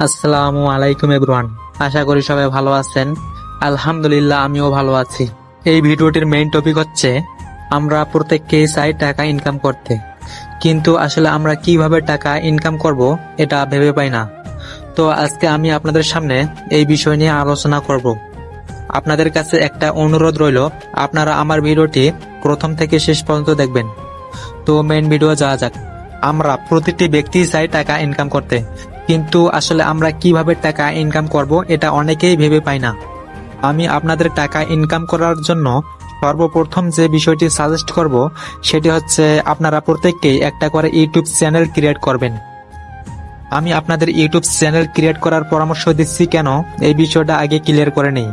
আসসালামু আলাইকুম এভরিওয়ান। আশা করি সবাই ভালো আছেন। আলহামদুলিল্লাহ, আমিও ভালো আছি। এই ভিডিওটির মেইন টপিক হচ্ছে আমরা প্রত্যেককেই চাই টাকা ইনকাম করতে, কিন্তু আসলে আমরা কিভাবে টাকা ইনকাম করব এটা ভেবে পাই না। তো আজকে আমি আপনাদের সামনে এই বিষয় নিয়ে আলোচনা করব। আপনাদের কাছে একটা অনুরোধ রইল, আপনারা আমার ভিডিওটি প্রথম থেকে শেষ পর্যন্ত দেখবেন। তো মেইন ভিডিও যাওয়া যাক। আমরা প্রতিটি ব্যক্তি চাই টাকা ইনকাম করতে, কিন্তু আসলে আমরা কিভাবে টাকা ইনকাম করব এটা অনেকেই ভেবে পাই না। আমি আপনাদের টাকা ইনকাম করার জন্য সর্বপ্রথম যে বিষয়টি সাজেস্ট করব সেটি হচ্ছে আপনারা প্রত্যেককেই একটা করে ইউটিউব চ্যানেল ক্রিয়েট করবেন। আমি আপনাদের ইউটিউব চ্যানেল ক্রিয়েট করার পরামর্শ দিচ্ছি কেন, এই বিষয়টা আগে ক্লিয়ার করে নেই।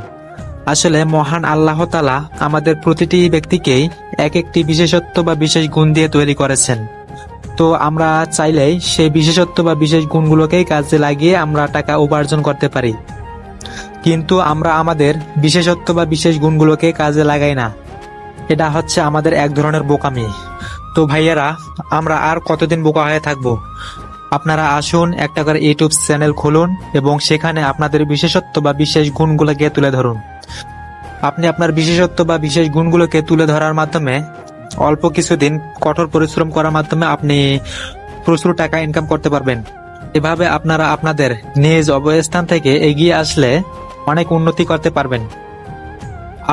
আসলে মহান আল্লাহ তাআলা আমাদের প্রতিটি ব্যক্তিকেই এক একটি বিশেষত্ব বা বিশেষ গুণ দিয়ে তৈরি করেছেন। তো আমরা চাইলেই সেই বিশেষত্ব বা বিশেষ গুণগুলোকেই কাজে লাগিয়ে আমরা টাকা উপার্জন করতে পারি, কিন্তু আমরা আমাদের বিশেষত্ব বা বিশেষ গুণগুলোকে কাজে লাগাই না। এটা হচ্ছে আমাদের এক ধরনের বোকামি। তো ভাইয়ারা, আমরা আর কতদিন বোকা হয়ে থাকবো? আপনারা আসুন, একটা করে ইউটিউব চ্যানেল খুলুন এবং সেখানে আপনাদের বিশেষত্ব বা বিশেষ গুণগুলোকে তুলে ধরুন। আপনি আপনার বিশেষত্ব বা বিশেষ গুণগুলোকে তুলে ধরার মাধ্যমে অল্প কিছুদিন কঠোর পরিশ্রম করার মাধ্যমে আপনি প্রচুর টাকা ইনকাম করতে পারবেন। এভাবে আপনারা আপনাদের নিজ অবস্থান থেকে এগিয়ে আসলে অনেক উন্নতি করতে পারবেন।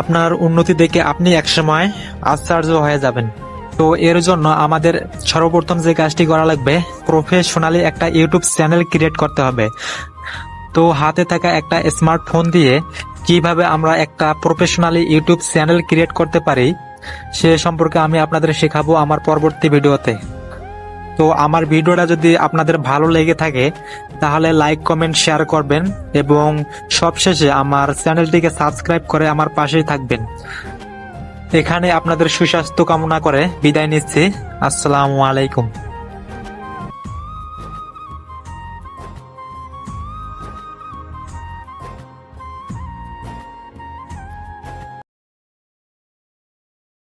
আপনার উন্নতি দেখে আপনি একসময় আশ্চর্য হয়ে যাবেন। তো এর জন্য আমাদের সর্বপ্রথম যে কাজটি করা লাগবে, প্রফেশনালি একটা ইউটিউব চ্যানেল ক্রিয়েট করতে হবে। তো হাতে থাকা একটা স্মার্টফোন দিয়ে কিভাবে আমরা একটা প্রফেশনালি ইউটিউব চ্যানেল ক্রিয়েট করতে পারি সে সম্পর্কে আমি আপনাদের শেখাবো আমার পরবর্তী ভিডিওতে। তো আমার ভিডিওটা যদি আপনাদের ভালো লেগে থাকে তাহলে লাইক, কমেন্ট, শেয়ার করবেন এবং সবশেষে আমার চ্যানেলটিকে সাবস্ক্রাইব করে আমার পাশেই থাকবেন। এখানে আপনাদের সুস্বাস্থ্য কামনা করে বিদায় নিচ্ছি। আসসালামু আলাইকুম।